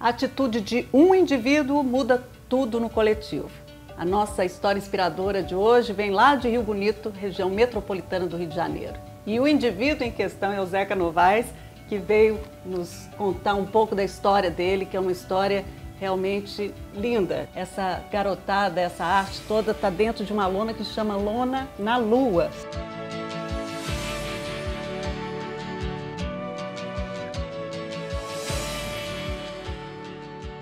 A atitude de um indivíduo muda tudo no coletivo. A nossa história inspiradora de hoje vem lá de Rio Bonito, região metropolitana do Rio de Janeiro. E o indivíduo em questão é o Zeca Novaes, que veio nos contar um pouco da história dele, que é uma história realmente linda. Essa garotada, essa arte toda está dentro de uma lona que se chama Lona na Lua.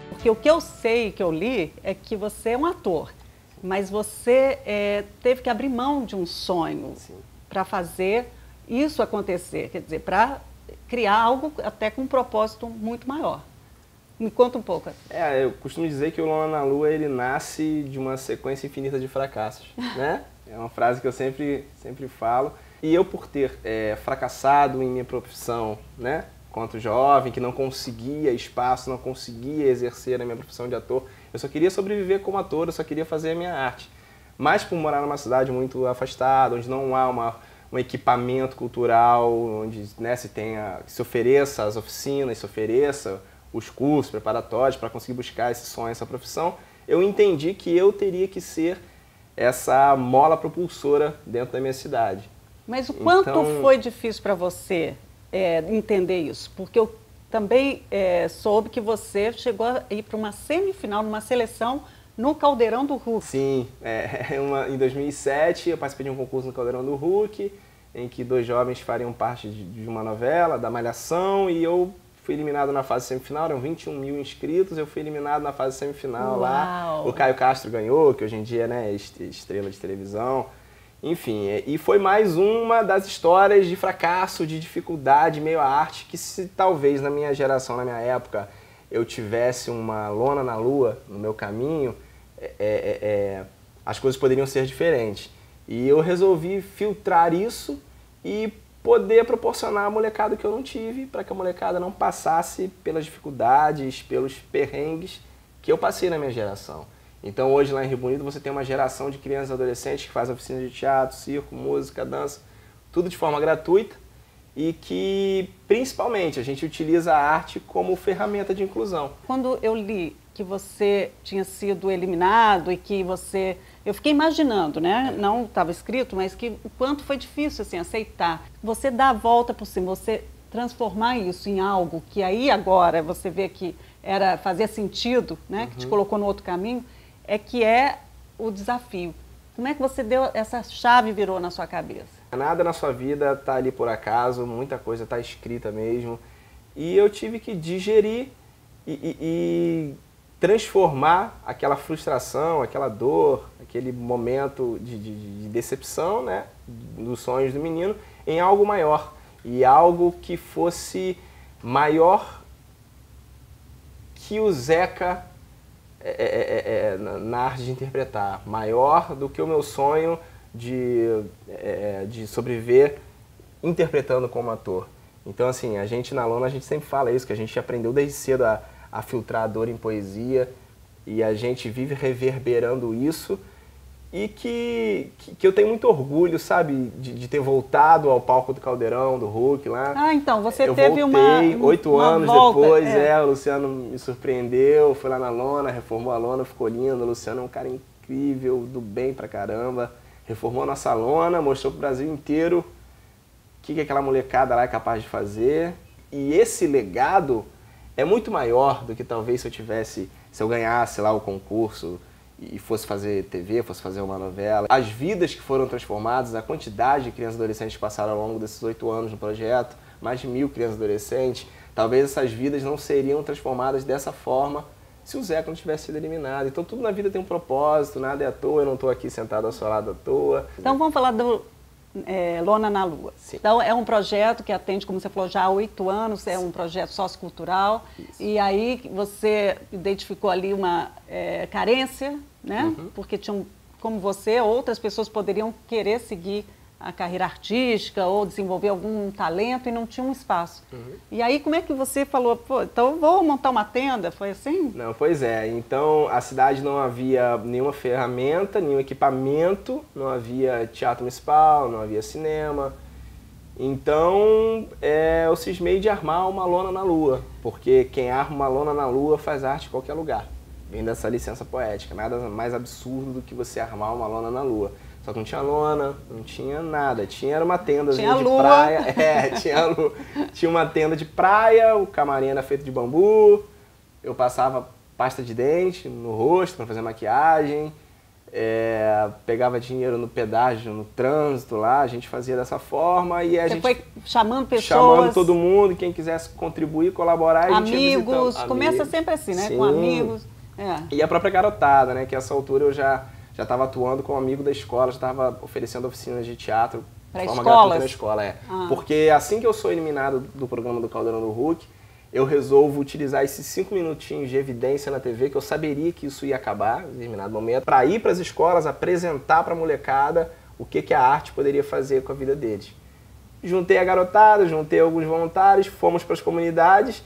Porque o que eu sei, que eu li, é que você é um ator, mas você teve que abrir mão de um sonho para fazer isso acontecer, quer dizer, para criar algo até com um propósito muito maior. Me conta um pouco. Eu costumo dizer que o Lona na Lua, ele nasce de uma sequência infinita de fracassos, né? É uma frase que eu sempre falo. E eu, por ter fracassado em minha profissão, né? Enquanto jovem, que não conseguia espaço, não conseguia exercer a minha profissão de ator, eu só queria sobreviver como ator, eu só queria fazer a minha arte. Mas por morar numa cidade muito afastada, onde não há um equipamento cultural, onde, né, se ofereça as oficinas, se ofereça os cursos preparatórios para conseguir buscar esse sonho, essa profissão, eu entendi que eu teria que ser essa mola propulsora dentro da minha cidade. Mas o quanto foi difícil para você entender isso? Porque eu também soube que você chegou a ir para uma semifinal, numa seleção no Caldeirão do Hulk. Sim, em 2007 eu participei de um concurso no Caldeirão do Hulk, em que 2 jovens fariam parte de uma novela, da Malhação, e eu fui eliminado na fase semifinal, eram 21 mil inscritos, eu fui eliminado na fase semifinal. Uau. Lá. O Caio Castro ganhou, que hoje em dia é estrela de televisão. Enfim, e foi mais uma das histórias de fracasso, de dificuldade, meio à arte, que se talvez na minha geração, na minha época, eu tivesse uma lona na lua no meu caminho, as coisas poderiam ser diferentes. E eu resolvi filtrar isso e poder proporcionar a molecada que eu não tive, para que a molecada não passasse pelas dificuldades, pelos perrengues que eu passei na minha geração. Então hoje lá em Rio Bonito você tem uma geração de crianças e adolescentes que fazem oficina de teatro, circo, música, dança, tudo de forma gratuita e que principalmente a gente utiliza a arte como ferramenta de inclusão. Quando eu li que você tinha sido eliminado e que você... Eu fiquei imaginando, né? Não estava escrito, mas que o quanto foi difícil assim, aceitar. Você dar a volta por cima, você transformar isso em algo que aí agora você vê que fazia sentido, né? Que te colocou no outro caminho, que é o desafio. Como é que você deu, essa chave virou na sua cabeça? Nada na sua vida está ali por acaso, muita coisa está escrita mesmo. E eu tive que digerir e transformar aquela frustração, aquela dor, aquele momento de decepção, né, dos sonhos do menino, em algo maior. E algo que fosse maior que o Zeca na arte de interpretar. Maior do que o meu sonho de sobreviver interpretando como ator. Então, assim, a gente na Lona, a gente sempre fala isso, que a gente aprendeu desde cedo a filtrar a dor em poesia e a gente vive reverberando isso e que eu tenho muito orgulho, sabe, de ter voltado ao palco do Caldeirão, do Hulk lá. Ah, então, você eu teve voltei, 8 anos volta, depois, o Luciano me surpreendeu, foi lá na Lona, reformou a Lona, ficou lindo, o Luciano é um cara incrível, do bem pra caramba, reformou a nossa Lona, mostrou pro Brasil inteiro o que aquela molecada lá é capaz de fazer, e esse legado é muito maior do que talvez se eu ganhasse lá o concurso e fosse fazer TV, fosse fazer uma novela. As vidas que foram transformadas, a quantidade de crianças e adolescentes que passaram ao longo desses 8 anos no projeto, mais de 1000 crianças e adolescentes, talvez essas vidas não seriam transformadas dessa forma se o Zeca não tivesse sido eliminado. Então tudo na vida tem um propósito, nada é à toa, eu não estou aqui sentado ao seu lado à toa. Então vamos falar do Lona na Lua. Sim. Então é um projeto que atende, como você falou, já há 8 anos, é um projeto sociocultural. Isso. E aí você identificou ali uma carência, né? Porque tinham, como você, outras pessoas poderiam querer seguir a carreira artística ou desenvolver algum talento e não tinha um espaço. E aí como é que você falou, pô, então eu vou montar uma tenda? Foi assim? Não, pois é. Então a cidade não havia nenhuma ferramenta, nenhum equipamento, não havia teatro municipal, não havia cinema. Então, eu cismei de armar uma lona na lua, porque quem arma uma lona na lua faz arte em qualquer lugar. Vem dessa licença poética, nada mais absurdo do que você armar uma lona na lua. Só que não tinha lona, não tinha nada. Era uma tendazinha de praia. Tinha uma tenda de praia, o camarim era feito de bambu, eu passava pasta de dente no rosto para fazer maquiagem, pegava dinheiro no pedágio, no trânsito lá, a gente fazia dessa forma e a gente foi chamando pessoas, chamando todo mundo, quem quisesse contribuir, colaborar. Amigos, começa sempre assim, né? Sim. Com amigos. E a própria garotada, né? Que a essa altura eu já estava atuando como amigo da escola, já estava oferecendo oficinas de teatro de forma gratuita na escola. Porque assim que eu sou eliminado do programa do Caldeirão do Hulk, eu resolvo utilizar esses 5 minutinhos de evidência na TV, que eu saberia que isso ia acabar em determinado momento, para ir para as escolas, apresentar para a molecada o que a arte poderia fazer com a vida deles. Juntei a garotada, juntei alguns voluntários, fomos para as comunidades,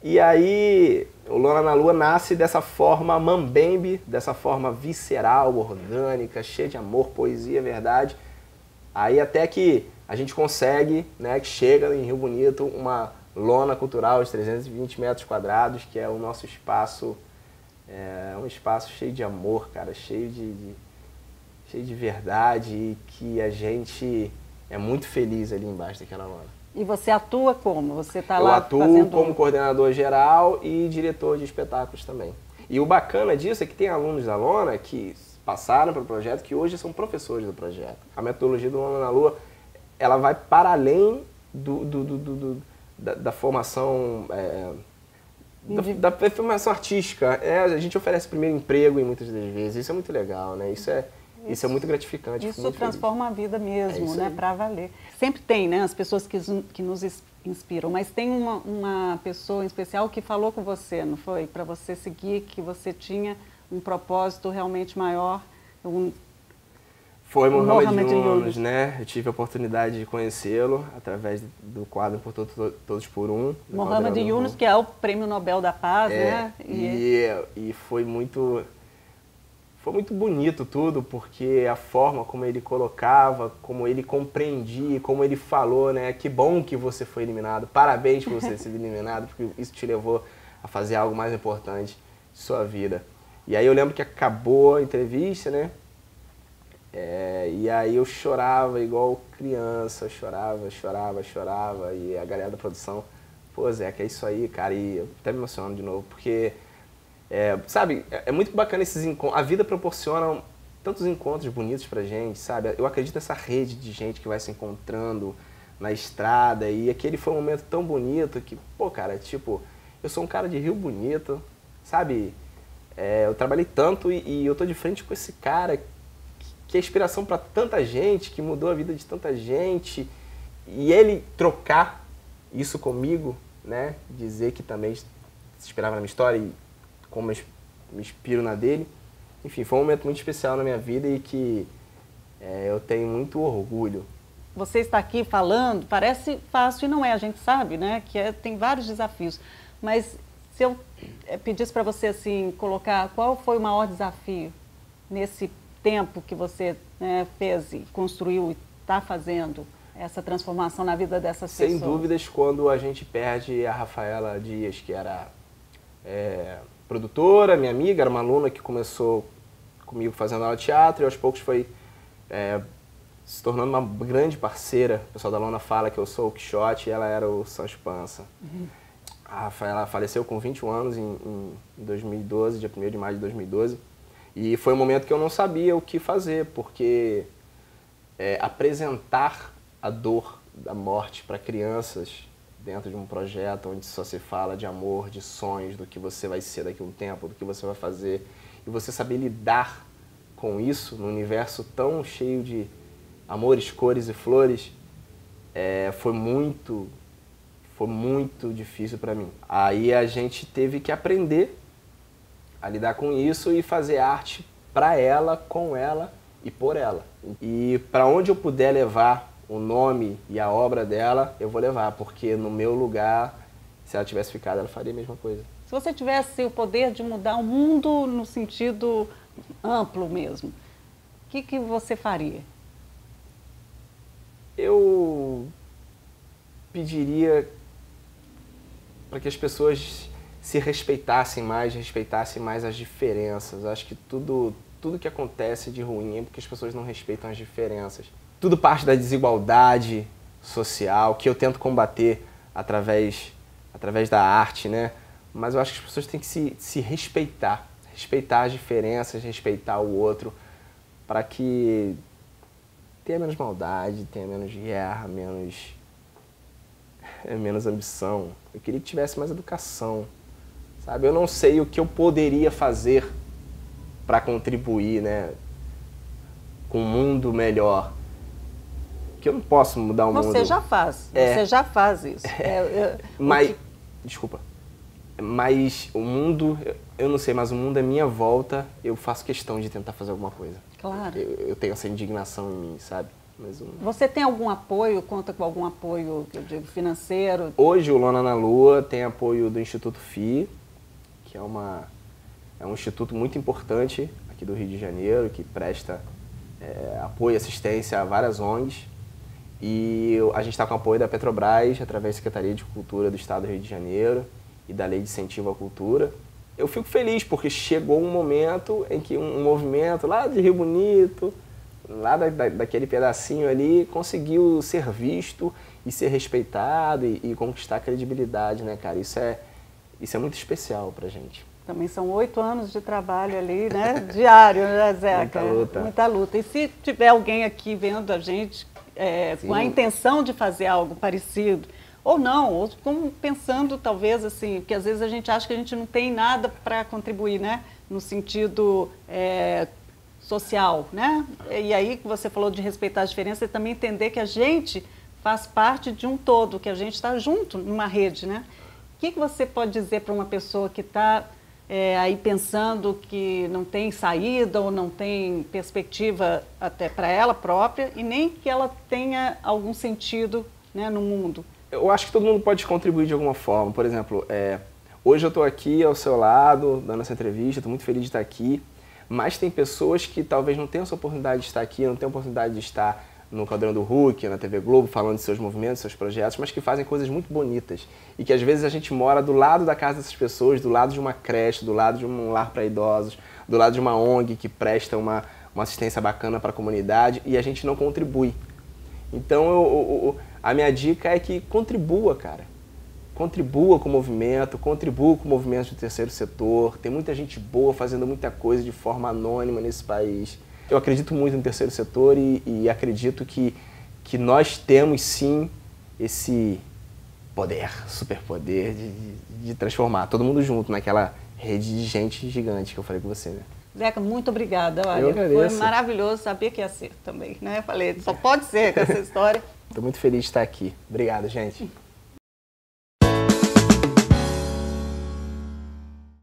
e aí o Lona na Lua nasce dessa forma mambembe, dessa forma visceral, orgânica, cheia de amor, poesia, verdade. Aí até que a gente consegue, né, que chega em Rio Bonito uma lona cultural de 320 metros quadrados, que é o nosso espaço, um espaço cheio de amor, cara, cheio de verdade, e que a gente é muito feliz ali embaixo daquela lona. E você atua como? Você está lá Eu atuo como coordenador geral e diretor de espetáculos também. E o bacana disso é que tem alunos da Lona que passaram pelo projeto, que hoje são professores do projeto. A metodologia do Lona na Lua, ela vai para além da formação, da formação artística. A gente oferece primeiro emprego em muitas das vezes, isso é muito legal, né? Isso é muito gratificante. Isso transforma a vida mesmo, né? Para valer. Sempre tem, né? As pessoas que nos inspiram, mas tem uma pessoa em especial que falou com você, não foi? Para você seguir, que você tinha um propósito realmente maior. Foi Mohamed Yunus, né? Eu tive a oportunidade de conhecê-lo através do quadro Por Todos por Um. Mohamed Yunus, que é o Prêmio Nobel da Paz, né? E foi muito bonito tudo, porque a forma como ele colocava, como ele compreendia, como ele falou, né? Que bom que você foi eliminado, parabéns por você ter sido eliminado, porque isso te levou a fazer algo mais importante de sua vida. E aí eu lembro que acabou a entrevista, né? E aí eu chorava igual criança, chorava, e a galera da produção, pô, Zeca, é isso aí, cara, e eu até me emociono de novo, porque, sabe, é muito bacana esses encontros, a vida proporciona tantos encontros bonitos pra gente, sabe, eu acredito nessa rede de gente que vai se encontrando na estrada, e aquele foi um momento tão bonito que, pô, cara, tipo, eu sou um cara de Rio Bonito, sabe, eu trabalhei tanto e eu tô de frente com esse cara que é inspiração para tanta gente, que mudou a vida de tanta gente, e ele trocar isso comigo, né, dizer que também se inspirava na minha história e como eu me inspiro na dele, enfim, foi um momento muito especial na minha vida e que eu tenho muito orgulho. Você está aqui falando, parece fácil e não é, a gente sabe, né, que tem vários desafios, mas se eu pedisse para você assim, colocar qual foi o maior desafio nesse tempo que você fez e construiu e está fazendo essa transformação na vida dessas pessoas? Sem dúvidas, quando a gente perde a Rafaela Dias, que era produtora, minha amiga, era uma aluna que começou comigo fazendo aula de teatro e aos poucos foi se tornando uma grande parceira. O pessoal da Lona fala que eu sou o Quixote e ela era o Sancho Panza. A Rafaela faleceu com 21 anos em 2012, dia 1º de maio de 2012. E foi um momento que eu não sabia o que fazer, porque apresentar a dor da morte para crianças dentro de um projeto onde só se fala de amor, de sonhos, do que você vai ser daqui a um tempo, do que você vai fazer, e você saber lidar com isso num universo tão cheio de amores, cores e flores, foi muito difícil para mim. Aí a gente teve que aprender a lidar com isso e fazer arte para ela, com ela e por ela. E para onde eu puder levar o nome e a obra dela, eu vou levar, porque no meu lugar, se ela tivesse ficado, ela faria a mesma coisa. Se você tivesse o poder de mudar o mundo no sentido amplo mesmo, o que você faria? Eu pediria para que as pessoas se respeitassem mais as diferenças. Eu acho que tudo que acontece de ruim é porque as pessoas não respeitam as diferenças. Tudo parte da desigualdade social, que eu tento combater através da arte, né? Mas eu acho que as pessoas têm que se respeitar as diferenças, respeitar o outro, para que tenha menos maldade, tenha menos guerra, menos ambição. Eu queria que tivesse mais educação, sabe? Eu não sei o que eu poderia fazer para contribuir, né, com um mundo melhor. Que eu não posso mudar o mundo. Você já faz, você já faz isso. Desculpa. Mas o mundo, eu não sei, mas o mundo é minha volta, eu faço questão de tentar fazer alguma coisa. Claro. Eu tenho essa indignação em mim, sabe? Mas Você tem algum apoio, conta com algum apoio, eu digo, financeiro? Hoje o Lona na Lua tem apoio do Instituto FI, que é um instituto muito importante aqui do Rio de Janeiro, que presta apoio e assistência a várias ONGs. E a gente está com apoio da Petrobras, através da Secretaria de Cultura do Estado do Rio de Janeiro e da Lei de Incentivo à Cultura. Eu fico feliz porque chegou um momento em que um movimento lá de Rio Bonito, lá daquele pedacinho ali, conseguiu ser visto e ser respeitado e conquistar credibilidade, né, cara? Isso é muito especial pra gente. Também são 8 anos de trabalho ali, né? Diário, né, Zeca? Muita luta. Muita luta. E se tiver alguém aqui vendo a gente com a intenção de fazer algo parecido, ou não, ou como pensando talvez assim, porque às vezes a gente acha que a gente não tem nada para contribuir, né? No sentido social, né? E aí que você falou de respeitar as diferenças e também entender que a gente faz parte de um todo, que a gente está junto numa rede, né? O que você pode dizer para uma pessoa que está aí pensando que não tem saída ou não tem perspectiva até para ela própria e nem que ela tenha algum sentido, né, no mundo? Eu acho que todo mundo pode contribuir de alguma forma. Por exemplo, hoje eu estou aqui ao seu lado, dando essa entrevista, estou muito feliz de estar aqui, mas tem pessoas que talvez não tenham essa oportunidade de estar aqui, não tenham a oportunidade de estar no Caldeirão do Hulk, na TV Globo, falando de seus movimentos, seus projetos, mas que fazem coisas muito bonitas. E que às vezes a gente mora do lado da casa dessas pessoas, do lado de uma creche, do lado de um lar para idosos, do lado de uma ONG que presta uma assistência bacana para a comunidade e a gente não contribui. Então a minha dica é que contribua, cara. Contribua com o movimento, contribua com o movimento do terceiro setor. Tem muita gente boa fazendo muita coisa de forma anônima nesse país. Eu acredito muito no terceiro setor e acredito que nós temos sim esse poder, superpoder de transformar todo mundo junto naquela rede de gente gigante que eu falei com você, né? Zeca, muito obrigada. Olha, eu agradeço. Foi maravilhoso, sabia que ia ser também, né? Eu falei, só pode ser com essa história. Estou muito feliz de estar aqui. Obrigado, gente.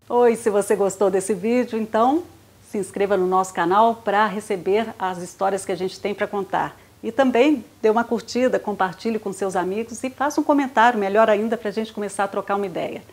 Oi, se você gostou desse vídeo, então se inscreva no nosso canal para receber as histórias que a gente tem para contar. E também dê uma curtida, compartilhe com seus amigos e faça um comentário, melhor ainda, para a gente começar a trocar uma ideia.